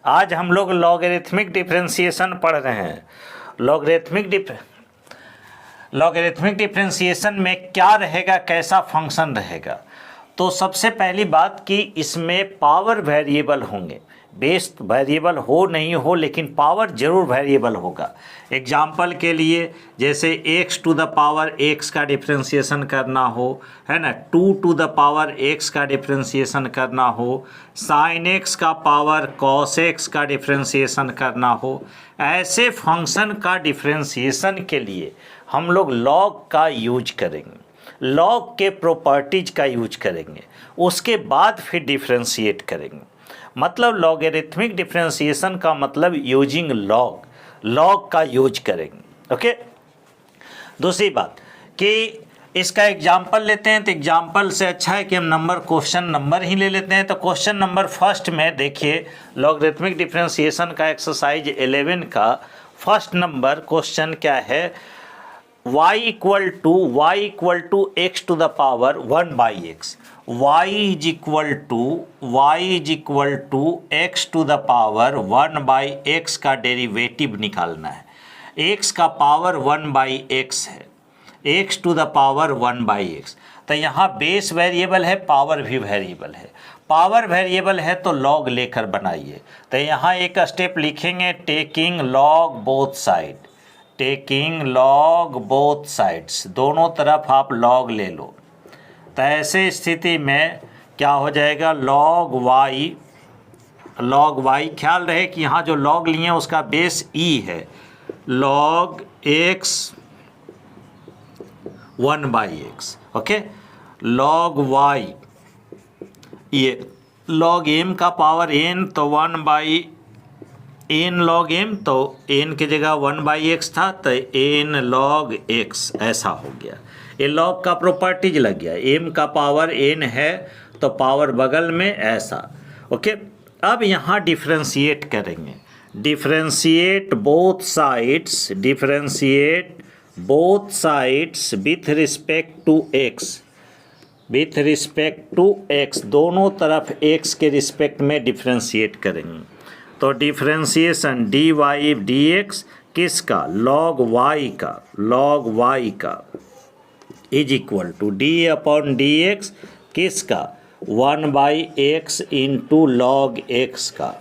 आज हम लोग लॉगरिथमिक डिफरेंशिएशन पढ़ रहे हैं। लॉगरिथमिक डिफरेंशिएशन में क्या रहेगा, कैसा फंक्शन रहेगा। तो सबसे पहली बात कि इसमें पावर वेरिएबल होंगे। बेस वेरिएबल हो नहीं हो लेकिन पावर जरूर वेरिएबल होगा। एग्जाम्पल के लिए जैसे x to the power x का डिफरेंशिएशन करना हो, है ना, 2 टू द पावर x का डिफरेंशिएशन करना हो, sin x का पावर cos x का डिफरेंशिएशन करना हो, ऐसे फंक्शन का डिफरेंशिएशन के लिए हम लोग लॉग का यूज करेंगे, लॉग के प्रॉपर्टीज का यूज करेंगे, उसके बाद फिर डिफरेंशिएट करेंगे। मतलब लॉगरिथमिक डिफरेंशिएशन का मतलब यूजिंग लॉग का यूज करेंगे। ओके। दूसरी बात कि इसका एग्जाम्पल लेते हैं, तो एग्जाम्पल से अच्छा है कि हम क्वेश्चन नंबर ही ले लेते हैं। तो क्वेश्चन नंबर फर्स्ट में देखिए, लॉगरिथमिक डिफरेंशिएशन का एक्सरसाइज 11 का फर्स्ट नंबर क्वेश्चन क्या है, y equal to x to the power 1/x। y is equal to x to the power 1/x का डेरिवेटिव निकालना है। x का पावर 1/x है, x to the power 1/x। तो यहाँ बेस वेरिएबल है, पावर भी वेरिएबल है। पावर वेरिएबल है तो लॉग लेकर बनाइए। तो यहाँ एक स्टेप लिखेंगे, taking log both side, taking log both sides, दोनों तरफ आप लॉग ले लो। तो ऐसे स्थिति में क्या हो जाएगा, लॉग वाई, ख्याल रहे कि यहाँ जो लॉग लिए हैं उसका बेस e है, log x 1/x। Okay, log y, ये लॉग m का पावर n तो 1/n log m, तो n की जगह 1/x था तो n log x ऐसा हो गया। ये लॉग का प्रॉपर्टीज लग गया, m का पावर n है तो पावर बगल में ऐसा। ओके, अब यहाँ डिफरेंशिएट करेंगे, differentiate both sides with respect to x, दोनों तरफ x के रिस्पेक्ट में डिफरेंशिएट करेंगे। तो डिफरेंशिएशन dy dx किसका, लॉग y का इज इक्वल टू d/dx किसका, 1/x इंटू लॉग x का।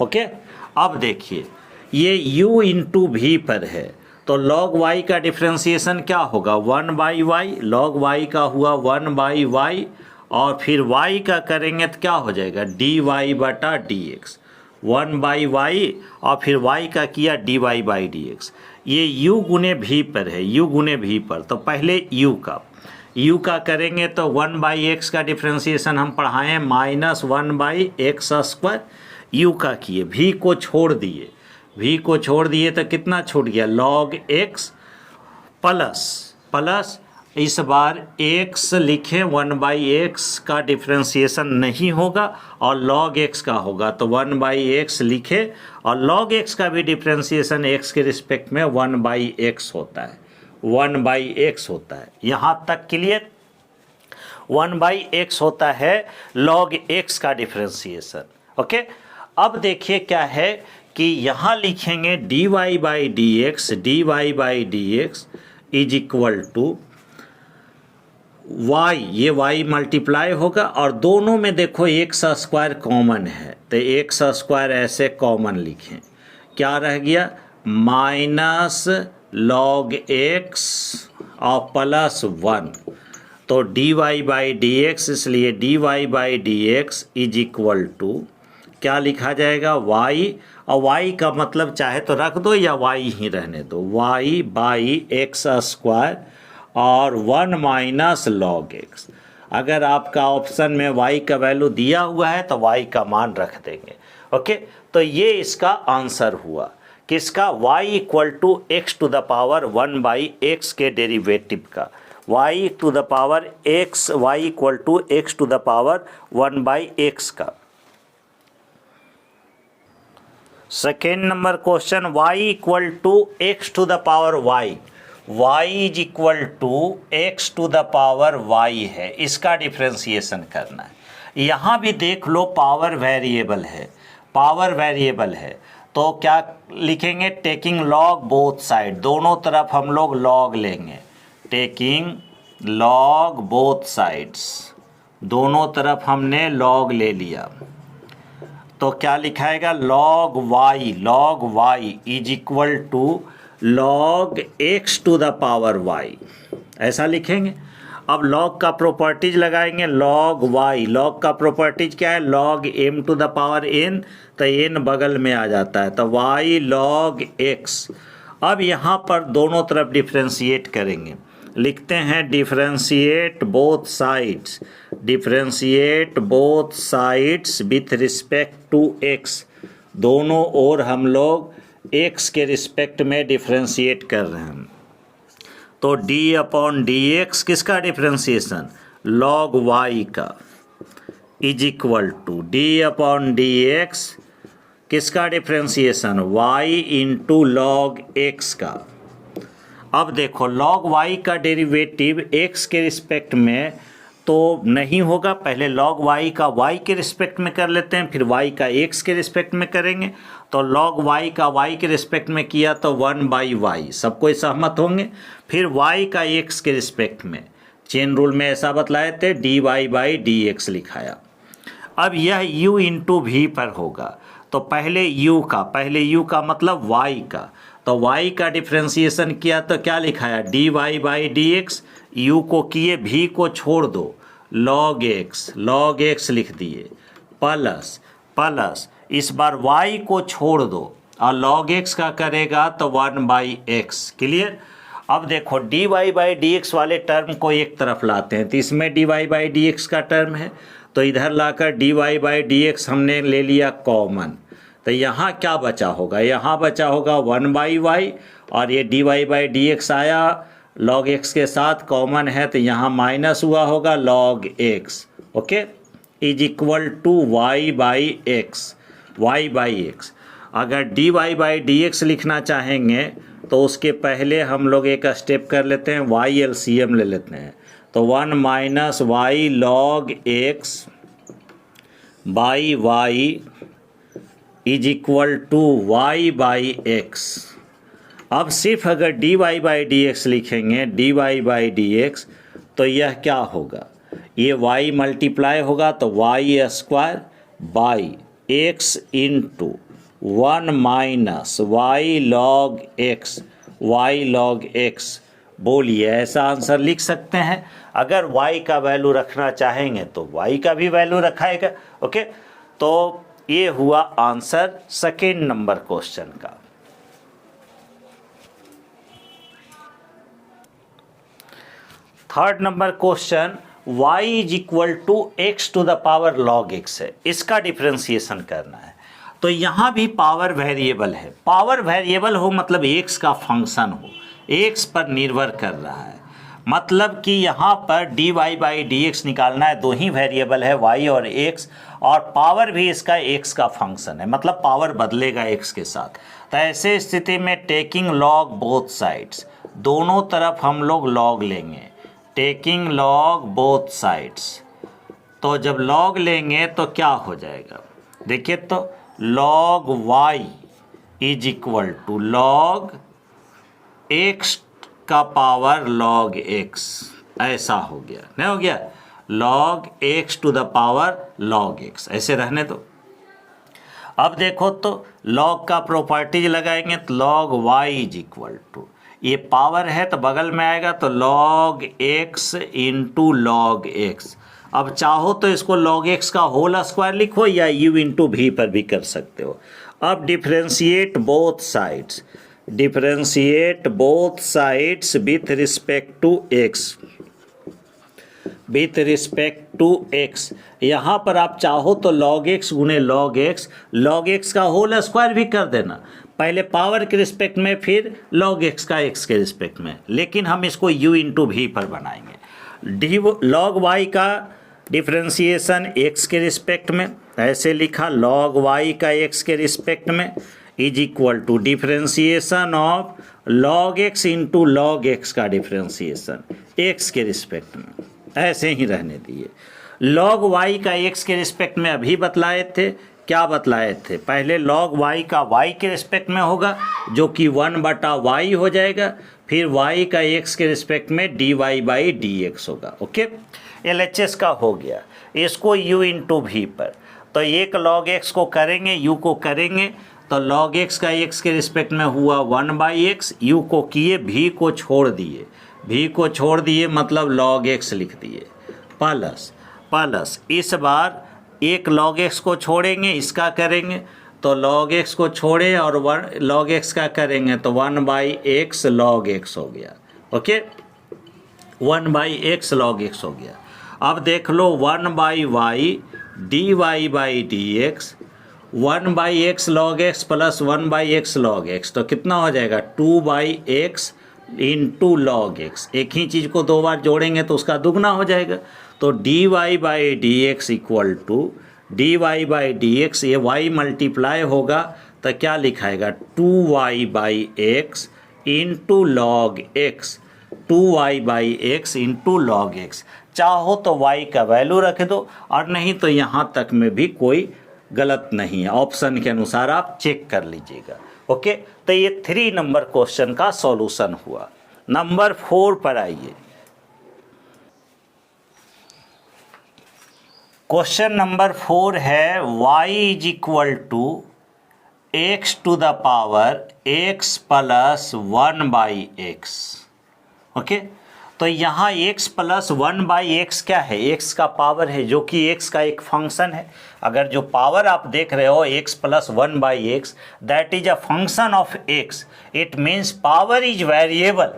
ओके, अब देखिए ये u इंटू v पर है तो लॉग y का डिफरेंशिएशन क्या होगा, 1/y, लॉग y का हुआ 1/y, और फिर y का करेंगे तो क्या हो जाएगा, dy/dx, 1/y, और फिर y का किया dy/dx। ये u गुने v पर है, u गुने v पर, तो पहले u का करेंगे तो 1/x का डिफरेंशिएशन हम पढ़ाएं -1/x², u का किए, v को छोड़ दिए तो कितना छूट गया, log x प्लस इस बार x लिखें, 1/x का डिफरेंशिएशन नहीं होगा और log x का होगा तो 1/x लिखे, और log x का भी डिफरेंशिएशन x के रिस्पेक्ट में 1/x होता है। यहाँ तक क्लियर, 1/x होता है log x का डिफरेंशिएशन। ओके, अब देखिए क्या है कि यहाँ लिखेंगे dy/dx is equal to y, ये y मल्टीप्लाई होगा, और दोनों में देखो x² कॉमन है तो x² ऐसे कॉमन लिखें, क्या रह गया, -log x और +1, तो dy/dx, इसलिए dy/dx इज इक्वल टू क्या लिखा जाएगा, y, और y का मतलब चाहे तो रख दो या y ही रहने दो, y/x² और 1 - log x। अगर आपका ऑप्शन में y का वैल्यू दिया हुआ है तो y का मान रख देंगे। ओके, तो ये इसका आंसर हुआ किसका, y equal to x to the power 1/x के डेरिवेटिव का, y equal to x to the power 1/x का। Second number question, y equal to x to the power y is equal to x to the power y है, इसका differentiation करना है। यहाँ भी देख लो पावर वेरिएबल है, पावर वेरिएबल है तो क्या लिखेंगे, टेकिंग लॉग बोथ साइड, दोनों तरफ हम लोग लॉग लेंगे, टेकिंग लॉग बोथ साइड्स, दोनों तरफ हमने लॉग ले लिया तो क्या लिखाएगा, log y is equal to log x to the power y, ऐसा लिखेंगे। अब लॉग का प्रॉपर्टीज लगाएंगे, लॉग वाई, लॉग का प्रॉपर्टीज क्या है, log m to the power n, तो एन बगल में आ जाता है तो वाई लॉग एक्स। अब यहाँ पर दोनों तरफ डिफ्रेंशिएट करेंगे, लिखते हैं differentiate both sides with respect to x, दोनों ओर हम लोग एक्स के रिस्पेक्ट में डिफ्रेंशिएट कर रहे हैं। तो डी अपॉन डी एक्स किसका डिफ्रेंशिएशन, लॉग वाई का, is equal to d upon d x किसका differentiation, y into log x का। अब देखो लॉग वाई का डेरिवेटिव एक्स के रिस्पेक्ट में तो नहीं होगा, पहले लॉग वाई का वाई के रिस्पेक्ट में कर लेते हैं, फिर वाई का एक्स के रिस्पेक्ट में करेंगे। तो लॉग वाई का वाई के रिस्पेक्ट में किया तो 1/y, सब कोई सहमत होंगे। फिर वाई का एक्स के रिस्पेक्ट में, चेन रूल में ऐसा बतलाए थे, dy/dx लिखाया। अब यह u इंटू वी पर होगा तो पहले u का मतलब y का, तो y का डिफ्रेंशिएशन किया तो क्या लिखाया, dy/dx, u को किए v को छोड़ दो, log x लिख दिए, प्लस इस बार y को छोड़ दो और log x का करेगा तो 1/x, क्लियर। अब देखो dy/dx वाले टर्म को एक तरफ लाते हैं तो इसमें dy/dx का टर्म है तो इधर लाकर dy/dx हमने ले लिया कॉमन, तो यहाँ क्या बचा होगा, यहाँ बचा होगा 1/y और ये dy/dx आया log x के साथ कॉमन है तो यहाँ माइनस हुआ होगा log x, okay, is equal to y/x। अगर dy/dx लिखना चाहेंगे तो उसके पहले हम लोग एक स्टेप कर लेते हैं, y LCM ले लेते हैं तो 1 minus y log x by y is equal to y/x। अब सिर्फ अगर dy/dx लिखेंगे, dy/dx, तो यह क्या होगा, ये y मल्टीप्लाई होगा तो y² by x into 1 minus y log x। बोलिए ऐसा आंसर लिख सकते हैं। अगर y का वैल्यू रखना चाहेंगे तो y का भी वैल्यू रखाएगा, ओके। तो ये हुआ आंसर सेकेंड नंबर क्वेश्चन का। Third number question y is equal to x to the power log x है, इसका डिफ्रेंशिएशन करना है। तो यहाँ भी पावर वेरिएबल है, पावर वेरिएबल हो मतलब x का फंक्शन हो, x पर निर्भर कर रहा है, मतलब कि यहाँ पर dy/dx निकालना है, दो ही वेरिएबल है y और x, और पावर भी इसका x का फंक्शन है, मतलब पावर बदलेगा x के साथ। तो ऐसे स्थिति में टेकिंग लॉग बोथ साइड्स, दोनों तरफ हम लोग लॉग लेंगे, टेकिंग लॉग बोथ साइड्स। तो जब लॉग लेंगे तो क्या हो जाएगा, देखिए तो log y is equal to log x का पावर log x, ऐसा हो गया, नहीं हो गया, log x to the power log x, ऐसे रहने दो। अब देखो तो log का प्रॉपर्टीज लगाएंगे तो log y is equal to, ये पावर है तो बगल में आएगा तो log x into log x। अब चाहो तो इसको log x का होल स्क्वायर लिखो या u इंटू वी पर भी कर सकते हो। अब differentiate both sides with respect to x, यहाँ पर आप चाहो तो log x गुने log x का होल स्क्वायर भी कर देना, पहले पावर के रिस्पेक्ट में फिर log x का x के रिस्पेक्ट में, लेकिन हम इसको u इंटू वी पर बनाएंगे। log y का डिफ्रेंशिएशन x के रिस्पेक्ट में, ऐसे लिखा log y का x के रिस्पेक्ट में is equal to differentiation of log x into log x का डिफ्रेंशिएशन x के रिस्पेक्ट में, ऐसे ही रहने दिए। log y का x के रिस्पेक्ट में अभी बतलाए थे क्या बतलाए थे, पहले log y का y के रिस्पेक्ट में होगा जो कि 1/y हो जाएगा, फिर y का x के रिस्पेक्ट में dy/dx होगा। ओके, LHS का हो गया। इसको u इंटू भी पर, तो एक log x को करेंगे, u को करेंगे, तो log x का x के रिस्पेक्ट में हुआ 1/x, u को किए, भी को छोड़ दिए, भी को छोड़ दिए मतलब log x लिख दिए, प्लस इस बार एक log x को छोड़ेंगे, इसका करेंगे तो log x को छोड़े और log x का करेंगे तो 1/x log x हो गया। ओके, 1/x log x हो गया। अब देख लो 1/y dy/dx, 1/x log x plus 1/x log x, तो कितना हो जाएगा 2/x इंटू log x। एक ही चीज़ को दो बार जोड़ेंगे तो उसका दुगना हो जाएगा, तो dy/dx इक्वल टू dy/dx, ये y मल्टीप्लाई होगा तो क्या लिखाएगा 2y/x into log x, 2y/x into log x। चाहो तो y का वैल्यू रख दो और नहीं तो यहाँ तक में भी कोई गलत नहीं है, ऑप्शन के अनुसार आप चेक कर लीजिएगा। ओके, तो ये 3 नंबर क्वेश्चन का सॉल्यूशन हुआ। नंबर 4 पर आइए। क्वेश्चन नंबर 4 है y is equal to x to the power x plus 1/x। Okay, तो यहाँ x प्लस 1/x क्या है, x का पावर है जो कि x का एक फंक्शन है। अगर जो पावर आप देख रहे हो x plus 1/x, that is a function of x, it means power is variable,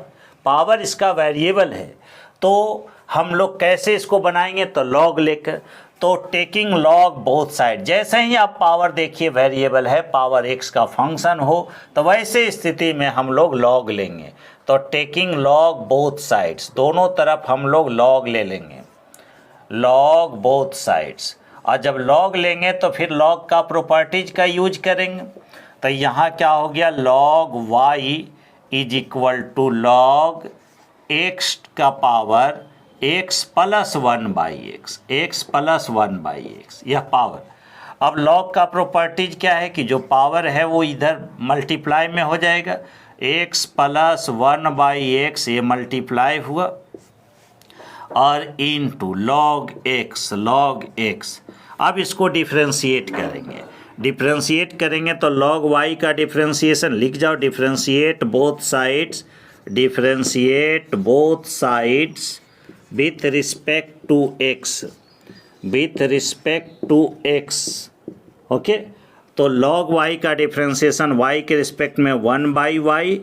power इसका वेरिएबल है। तो हम लोग कैसे इसको बनाएंगे, तो लॉग लेकर, तो टेकिंग लॉग बोथ साइड, जैसे ही आप पावर देखिए वेरिएबल है, पावर x का फंक्शन हो, तो वैसे स्थिति में हम लोग लॉग लेंगे। तो टेकिंग लॉग बोथ साइड्स, दोनों तरफ हम लोग लॉग ले लेंगे, लॉग बोथ साइड्स। और जब लॉग लेंगे तो फिर लॉग का प्रॉपर्टीज का यूज करेंगे। तो यहाँ क्या हो गया, log y is equal to log x का power x plus 1/x, x plus 1/x, यह पावर। अब लॉग का प्रॉपर्टीज क्या है कि जो पावर है वो इधर मल्टीप्लाई में हो जाएगा, x प्लस 1/x ये मल्टीप्लाई हुआ और into log x, log x। अब इसको डिफ्रेंशिएट करेंगे, डिफ्रेंशिएट करेंगे तो लॉग y का डिफ्रेंशिएशन लिख जाओ, differentiate both sides, differentiate both sides with respect to x, with respect to x। Okay, तो log y का डिफ्रेंशिएशन y के रिस्पेक्ट में 1/y,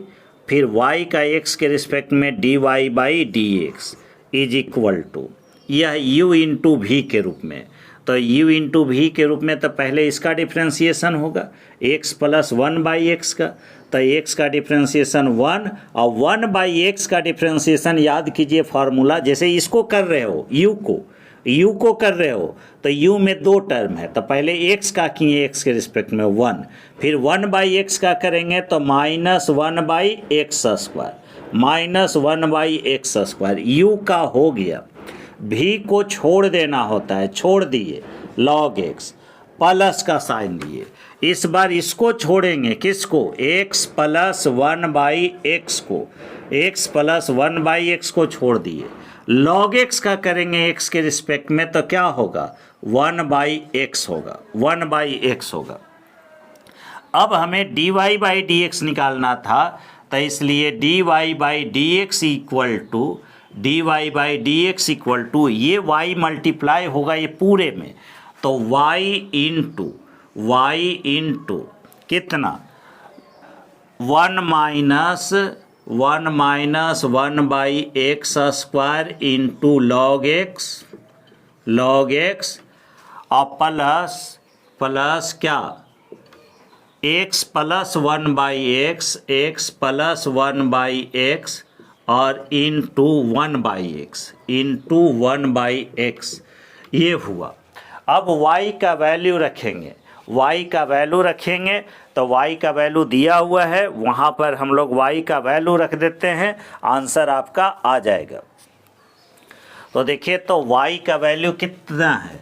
फिर y का x के रिस्पेक्ट में dy/dx इज इक्वल टू, यह u इंटू भी के रूप में। तो u इंटू भी के रूप में तो पहले इसका डिफ्रेंशिएशन होगा x प्लस 1/x का, तो x का डिफ्रेंशिएशन 1 और 1/x का डिफ्रेंशिएशन याद कीजिए फार्मूला, जैसे इसको कर रहे हो u को कर रहे हो तो u में 2 टर्म है, तो पहले x का किए x के रिस्पेक्ट में 1, फिर 1/x का करेंगे तो -1/x², -1/x², u का हो गया। भी को छोड़ देना होता है, छोड़ दिए, log x प्लस का साइन दिए। इस बार इसको छोड़ेंगे, किसको, x प्लस 1/x को, x प्लस 1/x को छोड़ दिए, log x का करेंगे x के रिस्पेक्ट में तो क्या होगा 1/x होगा, 1/x होगा। अब हमें dy/dx निकालना था, तो इसलिए dy/dx इक्वल टू ये y मल्टीप्लाई होगा ये पूरे में, तो y इंटू कितना 1 minus 1/x² into log x और प्लस क्या x plus 1/x, x plus 1/x और इंटू 1/x ये हुआ। अब y का वैल्यू रखेंगे, y का वैल्यू रखेंगे तो y का वैल्यू दिया हुआ है, वहाँ पर हम लोग y का वैल्यू रख देते हैं, आंसर आपका आ जाएगा। तो देखिए तो y का वैल्यू कितना है,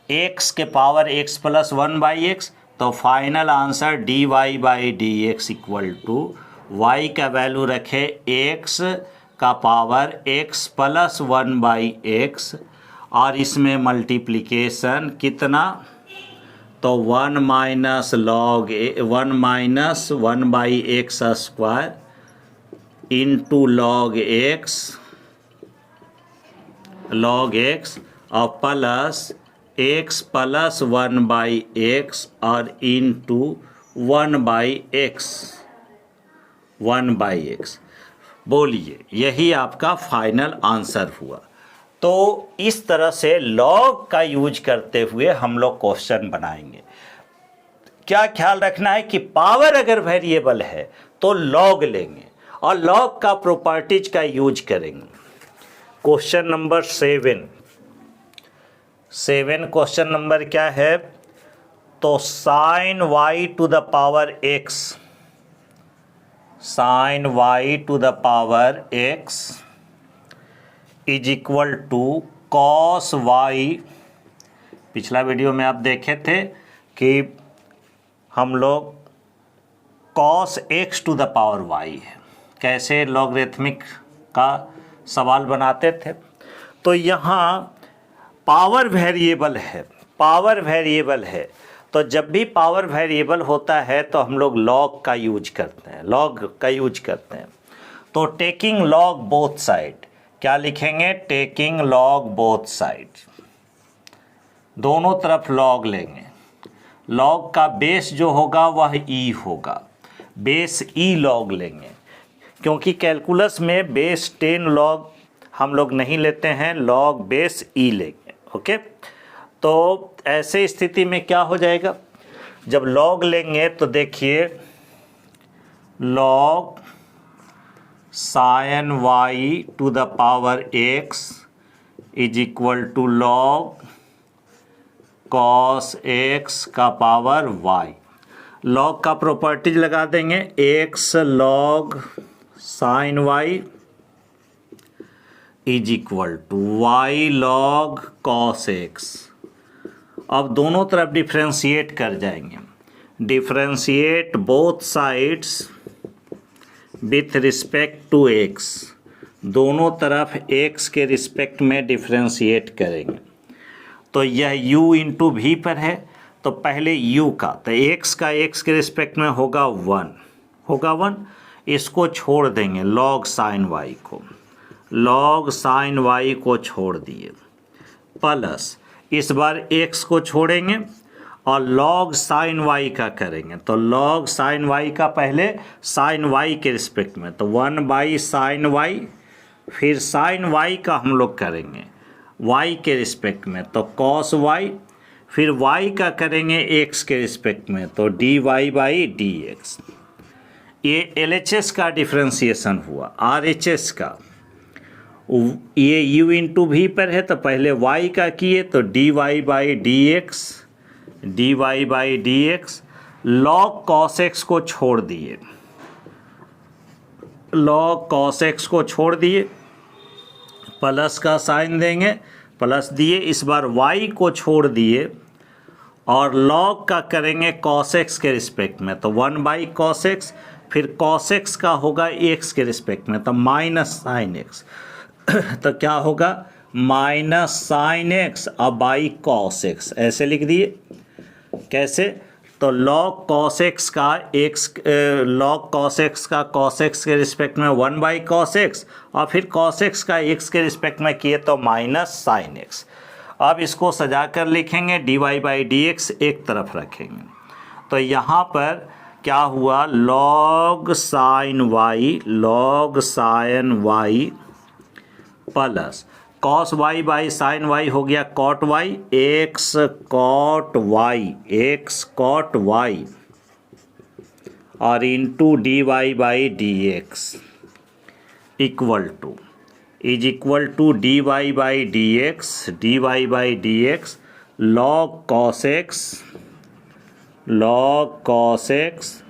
एक्स के पावर एक्स प्लस 1/x, तो final answer dy/dx equal to y का वैल्यू रखे एक्स का पावर एक्स प्लस 1/x और इसमें मल्टीप्लिकेशन कितना, तो 1 minus 1/x square into log x और प्लस एक्स प्लस 1/x और इंटू 1/x। बोलिए, यही आपका फाइनल आंसर हुआ। तो इस तरह से लॉग का यूज करते हुए हम लोग क्वेश्चन बनाएंगे। क्या ख्याल रखना है कि पावर अगर वेरिएबल है तो लॉग लेंगे और लॉग का प्रॉपर्टीज का यूज करेंगे। क्वेश्चन नंबर 7 क्वेश्चन नंबर क्या है, तो sine y to the power x, sine y to the power x is equal to cos y। पिछला वीडियो में आप देखे थे कि हम लोग cos x to the power y है, कैसे लॉगरिथमिक का सवाल बनाते थे। तो यहाँ पावर वेरिएबल है, तो जब भी पावर वेरिएबल होता है तो हम लोग लॉग का यूज करते हैं। तो टेकिंग लॉग बोथ साइड, क्या लिखेंगे, टेकिंग लॉग बोथ साइड, दोनों तरफ लॉग लेंगे। लॉग का बेस जो होगा वह ई होगा, बेस ई लॉग लेंगे, क्योंकि कैलकुलस में बेस 10 लॉग हम लोग नहीं लेते हैं, लॉग बेस ई लेंगे। ओके, तो ऐसे स्थिति में क्या हो जाएगा, जब लॉग लेंगे तो देखिए log sine y to the power x is equal to log cos x का पावर y। लॉग का प्रॉपर्टीज लगा देंगे, x log sine y is equal to y log cos x। अब दोनों तरफ डिफ्रेंशिएट कर जाएंगे, differentiate both sides with respect to x, दोनों तरफ x के रिस्पेक्ट में डिफ्रेंशिएट करेंगे। तो यह u इंटू भी पर है, तो पहले u का, तो x का x के रिस्पेक्ट में होगा 1, इसको छोड़ देंगे लॉग साइन y को, लॉग साइन y को छोड़ दिए, प्लस इस बार x को छोड़ेंगे और लॉग साइन y का करेंगे। तो लॉग साइन y का पहले साइन y के रिस्पेक्ट में, तो 1/साइन y, फिर साइन y का हम लोग करेंगे y के रिस्पेक्ट में, तो कॉस y, फिर y का करेंगे x के रिस्पेक्ट में, तो dy/dx। ये LHS का डिफ्रेंशिएशन हुआ। RHS का, ये u इंटू भी पर है, तो पहले y का किए तो dy/dx, लॉग कॉस x को छोड़ दिए, लॉग कॉस x को छोड़ दिए, प्लस का साइन देंगे, प्लस दिए, इस बार y को छोड़ दिए और लॉग का करेंगे कॉस x के रिस्पेक्ट में, तो 1/cos x, फिर cos x का होगा x के रिस्पेक्ट में, तो माइनस साइन x, तो क्या होगा माइनस साइन x और बाई कॉस x, ऐसे लिख दिए। कैसे, तो लॉग कॉस x का cos x के रिस्पेक्ट में 1/cos x और फिर cos x का x के रिस्पेक्ट में किए तो माइनस साइन x। अब इसको सजा कर लिखेंगे, dy/dx एक तरफ रखेंगे, तो यहाँ पर क्या हुआ, log sine y plus cos y by sine y हो गया cot y, x cot y और into dy/dx equal to dy/dx log cos x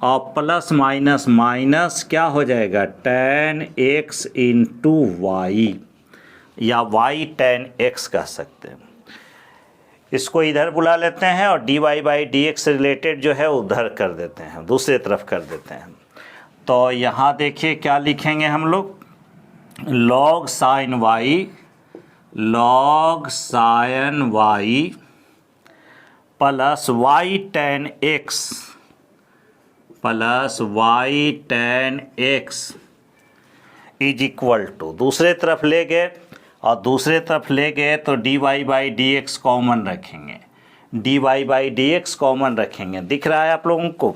और प्लस माइनस माइनस क्या हो जाएगा, tan x इंटू वाई, या y tan x कह सकते हैं। इसको इधर बुला लेते हैं और dy by d x related जो है उधर कर देते हैं, दूसरे तरफ कर देते हैं। तो यहाँ देखिए क्या लिखेंगे हम लोग, log sine y plus y tan x is equal to, दूसरे तरफ ले गए और दूसरे तरफ ले गए तो dy by d x common रखेंगे, dy by d x common रखेंगे, दिख रहा है आप लोगों को,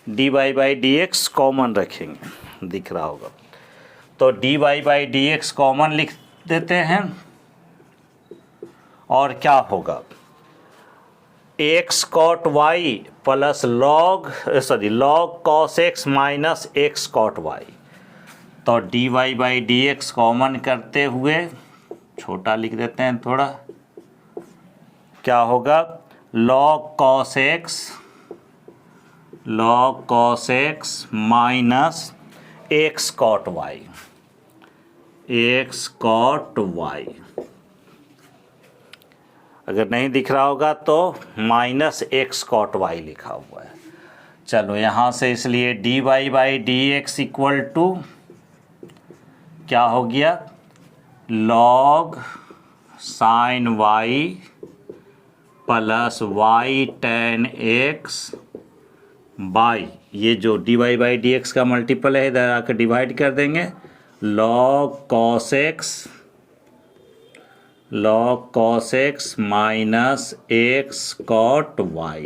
dy by d x common रखेंगे, दिख रहा होगा। तो dy by d x common लिख देते हैं और क्या होगा, x cot y plus log cos x minus x cot y। तो dy by d x common करते हुए छोटा लिख देते हैं थोड़ा, क्या होगा, log cos x minus x cot y। अगर नहीं दिख रहा होगा तो माइनस x cot y लिखा हुआ है। चलो यहाँ से इसलिए dy by d x equal to क्या हो गया, log sine y plus y tan x बाई, ये जो dy बाई डी एक्स का मल्टीपल है इधर आकर डिवाइड कर देंगे, log cos x minus x cot y।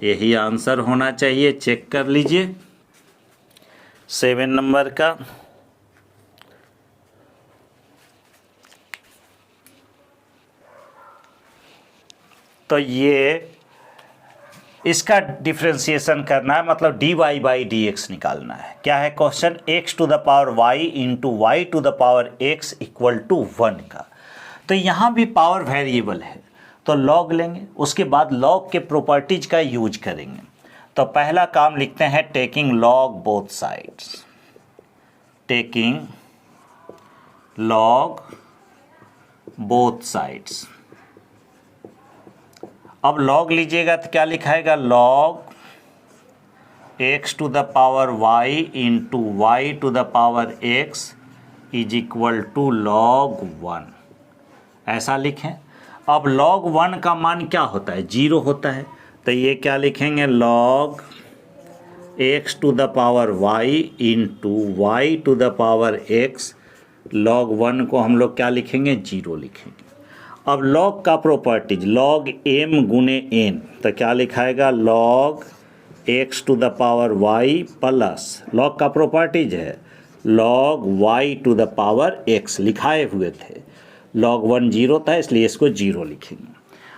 यही आंसर होना चाहिए, चेक कर लीजिए 7 नंबर का। तो ये इसका डिफ्रेंशिएशन करना है, मतलब dy बाई डी एक्स निकालना है। क्या है क्वेश्चन, x to the power y into y to the power x equal to 1 का। तो यहाँ भी पावर वेरिएबल है तो log लेंगे, उसके बाद log के प्रॉपर्टीज का यूज करेंगे। तो पहला काम लिखते हैं taking log both sides, taking log both sides. अब log लीजिएगा तो क्या लिखाएगा, log x to the power y into y to the power x is equal to log 1, ऐसा लिखें। अब log 1 का मान क्या होता है, 0 होता है। तो ये क्या लिखेंगे, log x to the power y into y to the power x, log 1 को हम लोग क्या लिखेंगे, 0 लिखेंगे। अब log का प्रॉपर्टीज, log m गुने n, तो क्या लिखाएगा, log x to the power y plus, log का प्रॉपर्टीज है log y to the power x, लिखाए हुए थे। log 1 0 था इसलिए इसको 0 लिखेंगे।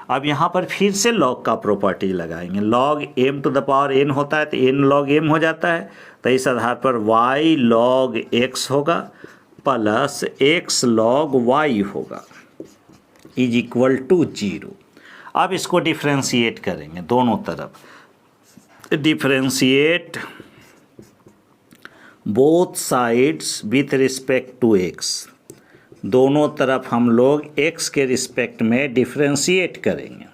अब यहाँ पर फिर से log का प्रॉपर्टी लगाएंगे, log m to the power n होता है तो n log m हो जाता है, तो इस आधार पर y log x होगा प्लस x log y होगा इज इक्वल टू 0। अब इसको डिफ्रेंशिएट करेंगे दोनों तरफ, differentiate both sides with respect to x, दोनों तरफ हम लोग x के रिस्पेक्ट में डिफ्रेंशिएट करेंगे।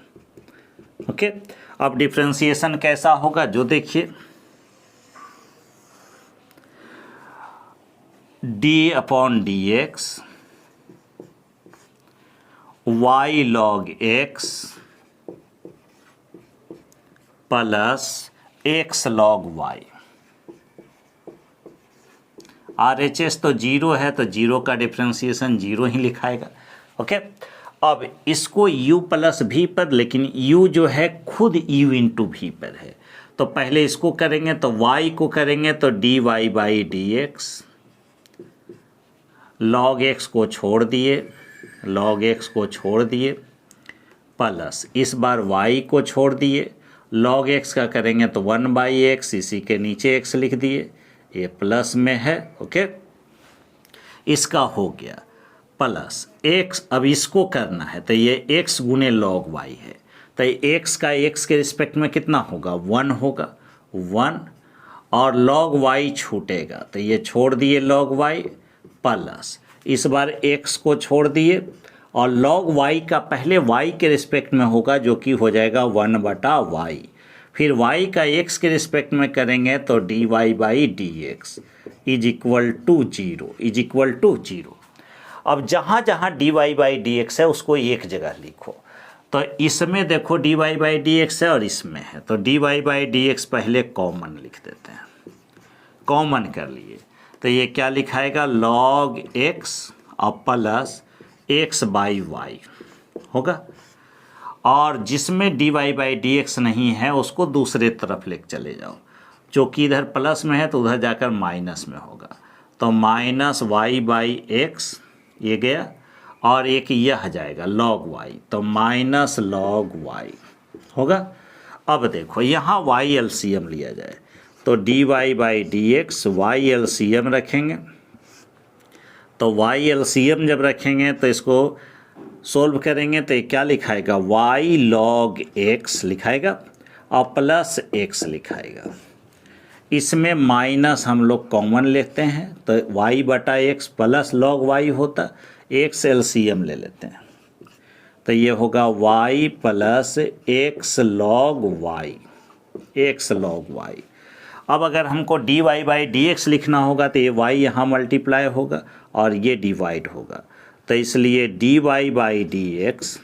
ओके, अब डिफ्रेंशिएशन कैसा होगा जो देखिए, d upon d x y log x plus x log y। RHS तो 0 है तो 0 का डिफ्रेंशिएशन 0 ही लिखाएगा। ओके, अब इसको u प्लस भी पर, लेकिन u जो है खुद u इंटू भी पर है, तो पहले इसको करेंगे तो y को करेंगे तो dy by d x, log x को छोड़ दिए, log x को छोड़ दिए प्लस इस बार y को छोड़ दिए, log x का करेंगे तो 1 बाई एक्स, इसी के नीचे x लिख दिए, ये प्लस में है। ओके, इसका हो गया प्लस x, अब इसको करना है तो ये x गुने log y है, तो ये x का x के रिस्पेक्ट में कितना होगा, 1 होगा, 1, और log y छूटेगा तो ये छोड़ दिए log y प्लस इस बार x को छोड़ दिए और log y का पहले y के रिस्पेक्ट में होगा जो कि हो जाएगा 1/y। फिर y का x के रिस्पेक्ट में करेंगे तो dy/dx इज इक्वल टू 0। अब जहाँ जहाँ dy/dx है उसको एक जगह लिखो। तो इसमें देखो dy/dx है और इसमें है, तो dy/dx पहले कॉमन लिख देते हैं। कॉमन कर लिए तो ये क्या लिखाएगा log x और प्लस x/y होगा। और जिसमें dy/dx नहीं है उसको दूसरे तरफ लेके चले जाओ, जो कि इधर प्लस में है तो उधर जाकर माइनस में होगा। तो -y/x ये गया और एक यह जाएगा log y, तो -log y होगा। अब देखो यहाँ y एलसीएम लिया जाए तो dy/dx y एलसीएम रखेंगे। तो y एलसीएम जब रखेंगे तो इसको सोल्व करेंगे तो ये क्या लिखाएगा y log x लिखाएगा और प्लस x लिखाएगा। इसमें माइनस हम लोग कॉमन लेते हैं तो y/x प्लस log y होता, x एलसीएम ले लेते हैं तो ये होगा y plus x log y। अब अगर हमको dy/dx लिखना होगा तो ये y यहाँ मल्टीप्लाई होगा और ये डिवाइड होगा, तो इसलिए dy/dx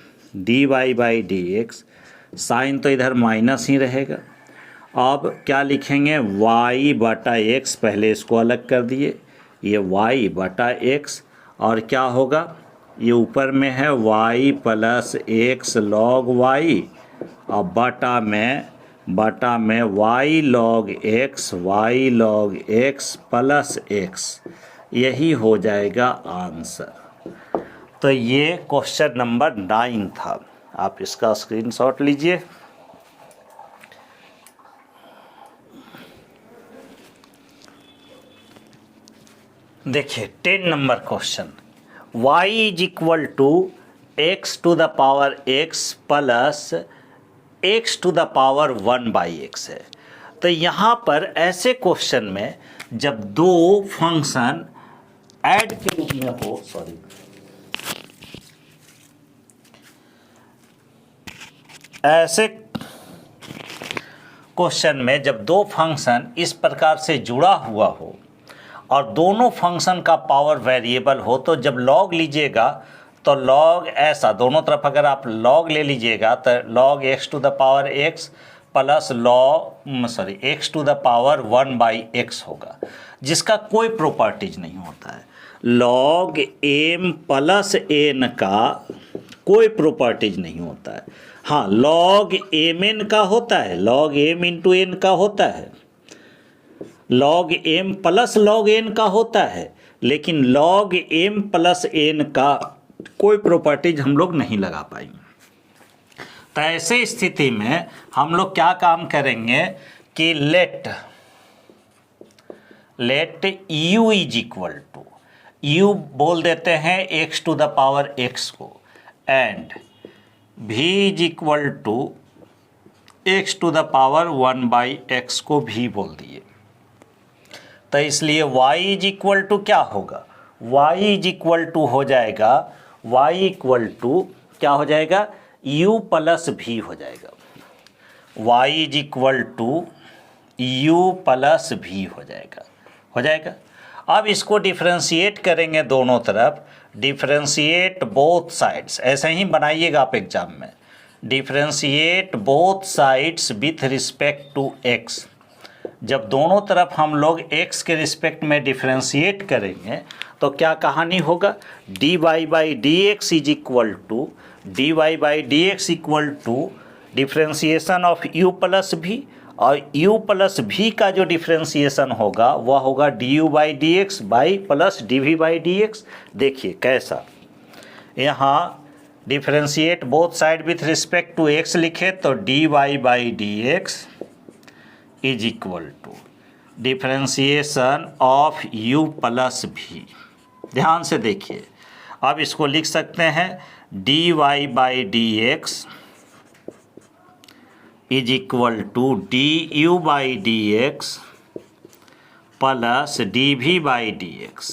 साइन तो इधर माइनस ही रहेगा। अब क्या लिखेंगे y/x, पहले इसको अलग कर दिए, ये y/x और क्या होगा ये ऊपर में है y plus x log y और बटा में y log x plus x, यही हो जाएगा आंसर। तो ये क्वेश्चन नंबर 9 था। आप इसका स्क्रीनशॉट लीजिए। देखिए 10 number question, y is equal to x to the power x plus x to the power 1/x है। तो यहाँ पर ऐसे क्वेश्चन में जब दो फंक्शन ऐड के रूप में हो, ऐसे क्वेश्चन में जब दो फंक्शन इस प्रकार से जुड़ा हुआ हो और दोनों फंक्शन का पावर वेरिएबल हो, तो जब लॉग लीजिएगा तो लॉग ऐसा दोनों तरफ अगर आप लॉग ले लीजिएगा तो log x to the power x plus x to the power 1/x होगा, जिसका कोई प्रॉपर्टीज नहीं होता है। लॉग m प्लस n का कोई प्रॉपर्टीज नहीं होता है। हाँ, लॉग mn का होता है, लॉग m इंटू n का होता है, log m plus log n का होता है, लेकिन लॉग m प्लस n का कोई प्रॉपर्टीज हम लोग नहीं लगा पाएंगे। तो ऐसे स्थिति में हम लोग क्या काम करेंगे कि let u is equal to, u बोल देते हैं x to the power x को, and v is equal to x to the power 1/x को भी बोल दिए। तो इसलिए y इज इक्वल टू क्या होगा, y इज इक्वल टू हो जाएगा, y इक्वल टू क्या हो जाएगा u प्लस v हो जाएगा, y is equal to u plus v हो जाएगा। अब इसको डिफ्रेंशिएट करेंगे दोनों तरफ, डिफ्रेंशिएट बोथ साइड्स, ऐसे ही बनाइएगा आप एग्जाम में, differentiate both sides with respect to x। जब दोनों तरफ हम लोग x के रिस्पेक्ट में डिफ्रेंशिएट करेंगे तो क्या कहानी होगा, dy/dx is equal to differentiation of u plus v, और u प्लस v का जो डिफ्रेंशिएशन होगा वह होगा du/dx बाई प्लस dv/dx। देखिए कैसा, यहाँ differentiate both side with respect to x लिखे तो dy/dx is equal to differentiation of u plus v। ध्यान से देखिए, अब इसको लिख सकते हैं dy/dx is equal to du/dx plus dv/dx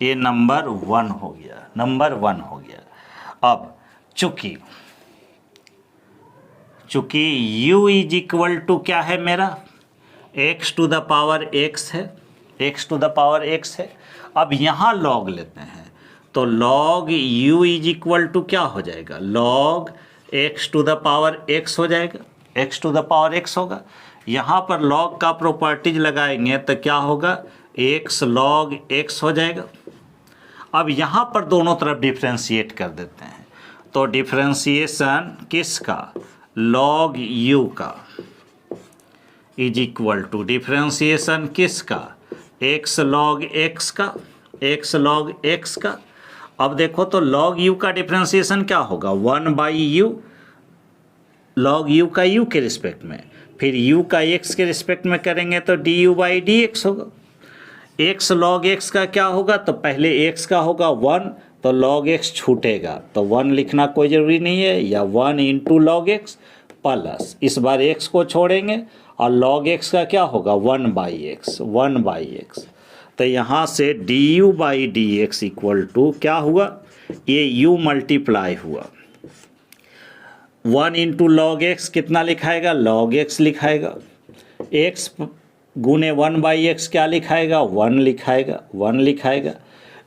ये नंबर 1 हो गया, नंबर 1 हो गया। अब चूंकि u इज इक्वल टू क्या है मेरा, x to the power x है, x to the power x है। अब यहाँ log लेते हैं तो log u is equal to क्या हो जाएगा, log x to the power x हो जाएगा, x to the power x होगा। यहाँ पर log का प्रॉपर्टीज लगाएंगे तो क्या होगा, x log x हो जाएगा। अब यहाँ पर दोनों तरफ डिफ्रेंशिएट कर देते हैं तो डिफ्रेंशिएशन किसका, log u का इज इक्वल टू डिफ्रेंशिएशन किसका, x log x का, x log x का। अब देखो तो log u का डिफ्रेंशिएशन क्या होगा, 1/u, log u का u के रिस्पेक्ट में, फिर u का x के रिस्पेक्ट में करेंगे तो du/dx होगा। x log x का क्या होगा, तो पहले x का होगा 1 तो log x छूटेगा तो 1 लिखना कोई ज़रूरी नहीं है, या 1 इंटू log x प्लस इस बार x को छोड़ेंगे और log x का क्या होगा 1/x, 1/x। तो यहाँ से du/dx इक्वल टू क्या हुआ, ये u मल्टीप्लाई हुआ 1 इंटू log x कितना लिखाएगा, log x लिखाएगा, x गुने 1/x क्या लिखाएगा, 1 लिखाएगा, 1 लिखाएगा।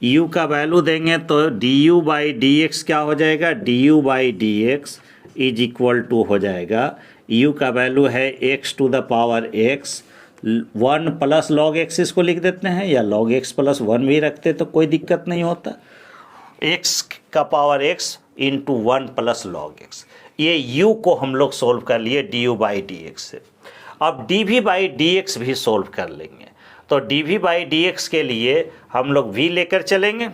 u का वैल्यू देंगे तो du/dx क्या हो जाएगा, du/dx इज इक्वल टू हो जाएगा, u का वैल्यू है x to the power x, 1 plus log x इसको लिख देते हैं, या log x प्लस 1 भी रखते तो कोई दिक्कत नहीं होता, x का power x into 1 plus log x। ये u को हम लोग सोल्व कर लिए du/dx से। अब dv/dx भी सोल्व कर लेंगे तो dv/dx के लिए हम लोग v लेकर चलेंगे,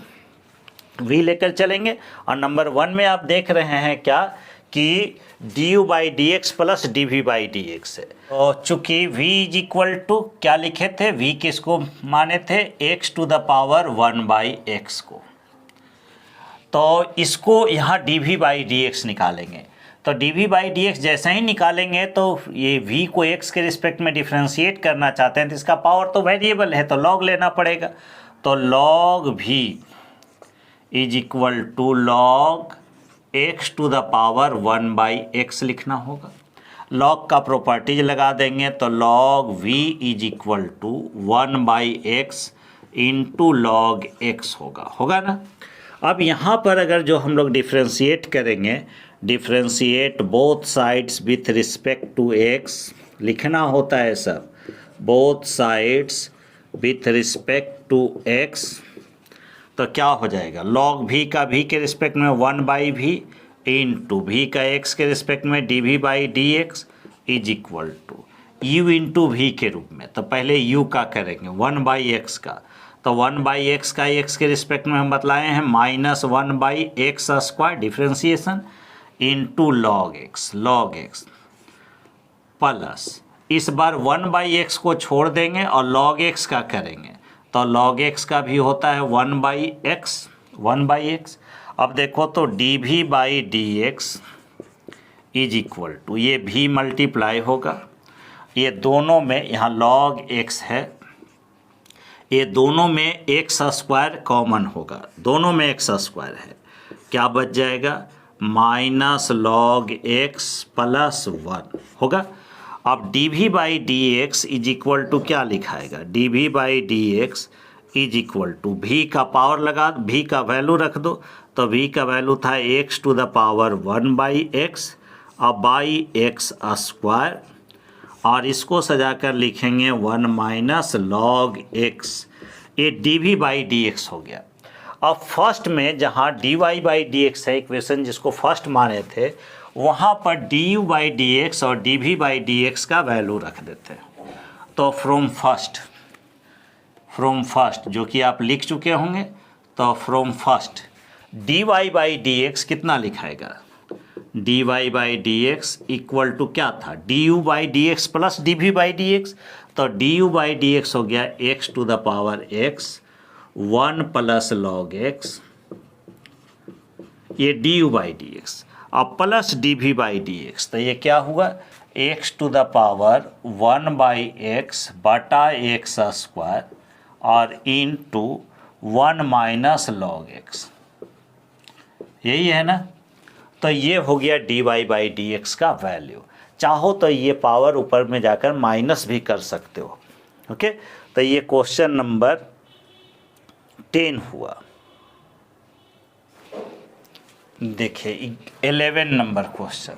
v लेकर चलेंगे और नंबर 1 में आप देख रहे हैं क्या कि du/dx प्लस dv/dx है। तो चूँकि v इज इक्वल टू क्या लिखे थे, v किसको माने थे, x to the power 1/x को, तो इसको यहाँ dv/dx निकालेंगे। तो dv/dx जैसे ही निकालेंगे तो ये v को x के रिस्पेक्ट में डिफ्रेंशिएट करना चाहते हैं तो इसका पावर तो वेरिएबल है तो log लेना पड़ेगा, तो log v is equal to log x to the power 1/x लिखना होगा। log का प्रॉपर्टीज लगा देंगे तो log v is equal to 1/x into log x होगा ना। अब यहाँ पर अगर जो हम लोग डिफ्रेंशिएट करेंगे, differentiate both sides with respect to x लिखना होता है सब, both sides with respect to x, तो क्या हो जाएगा, log v का v के रिस्पेक्ट में 1/v इंटू v का x के रिस्पेक्ट में dv/dx is equal to u into v के रूप में। तो पहले u का करेंगे 1/x का, तो 1/x का x के रिस्पेक्ट में हम बतलाए हैं -1/x² differentiation into log x plus इस बार 1/x को छोड़ देंगे और log x का करेंगे तो log x का भी होता है 1/x। अब देखो तो dv/dx इज इक्वल टू ये v मल्टीप्लाई होगा, ये दोनों में यहाँ log x है, ये दोनों में x² कॉमन होगा, दोनों में x² है, क्या बच जाएगा -log x प्लस 1 होगा। अब dv/dx इज इक्वल टू क्या लिखाएगा, dv/dx is equal to v का पावर लगा, v का वैल्यू रख दो तो v का वैल्यू था x to the power 1/x और बाई x², और इसको सजाकर लिखेंगे 1 - log x, ये dv/dx हो गया। अब फर्स्ट में जहाँ dy/dx है इक्वेशन जिसको फर्स्ट माने थे, वहाँ पर du/dx और dv/dx का वैल्यू रख देते हैं। तो फ्रॉम फर्स्ट जो कि आप लिख चुके होंगे, तो फ्रॉम फर्स्ट dy/dx कितना लिखाएगा, dy/dx इक्वल टू क्या था, du/dx प्लस dv/dx, तो du/dx हो गया x to the power x 1 plus log x, ये du/dx, अब प्लस dv/dx, तो ये क्या हुआ x to the power 1/x बटा x² और इंटू 1 माइनस लॉग एक्स, यही है ना। तो ये हो गया dy बाई डी एक्स का वैल्यू। चाहो तो ये पावर ऊपर में जाकर माइनस भी कर सकते हो। ओके, तो ये क्वेश्चन नंबर 10 हुआ। देखिए 11 number question,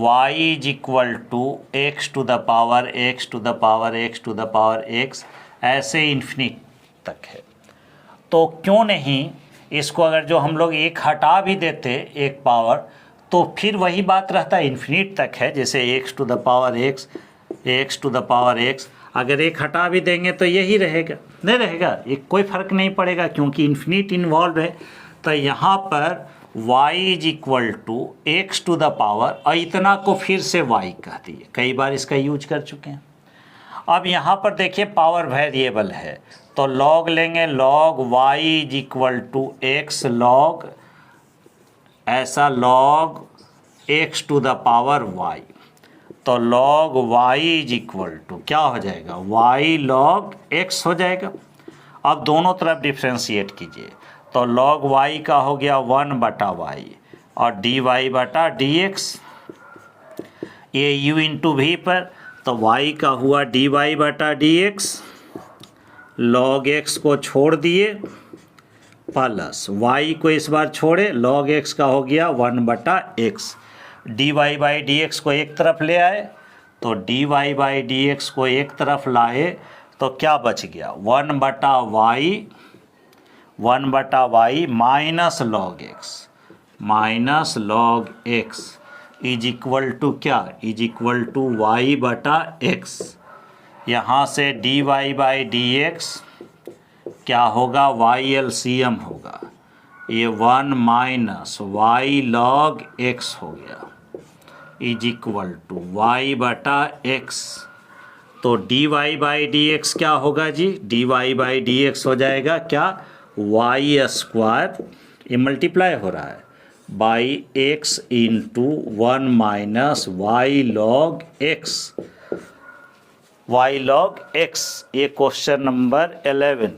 y is equal to x to the power x to the power x to the power x, ऐसे इन्फिनिट तक है। तो क्यों नहीं इसको, अगर जो हम लोग एक हटा भी देते एक पावर, तो फिर वही बात रहता है, इन्फिनिट तक है। जैसे x to the power x, x to the power x, अगर एक हटा भी देंगे तो यही रहेगा, नहीं रहेगा, एक कोई फ़र्क नहीं पड़ेगा क्योंकि इन्फिनिट इन्वॉल्व है। तो यहाँ पर y is equal to x to the power, और इतना को फिर से y कह दिए, कई बार इसका यूज कर चुके हैं। अब यहाँ पर देखिए पावर वेरिएबल है, तो लॉग लेंगे, log y is equal to x log, ऐसा log x to the power y, तो log y is equal to क्या हो जाएगा, y लॉग x हो जाएगा। अब दोनों तरफ डिफ्रेंशिएट कीजिए, तो लॉग y का हो गया 1 बटा y और dy बटा dx, ये u इंटू v पर, तो y का हुआ dy बटा dx, लॉग x को छोड़ दिए प्लस y को इस बार छोड़े, लॉग x का हो गया 1 बटा x, dy बाई dx को एक तरफ ले आए, तो dy बाई dx को एक तरफ लाए तो क्या बच गया, 1 बटा y minus log x is equal to क्या, इज इक्वल टू y बटा x। यहाँ से dy बाई dx क्या होगा, y एलसीएम होगा, ये 1 माइनस y लॉग x हो गया, इज इक्वल टू y बटा x। तो dy बाई dx क्या होगा जी, dy बाई dx हो जाएगा क्या, y स्क्वायर, ये मल्टीप्लाई हो रहा है, by x into 1 minus y log x, ये क्वेश्चन नंबर 11।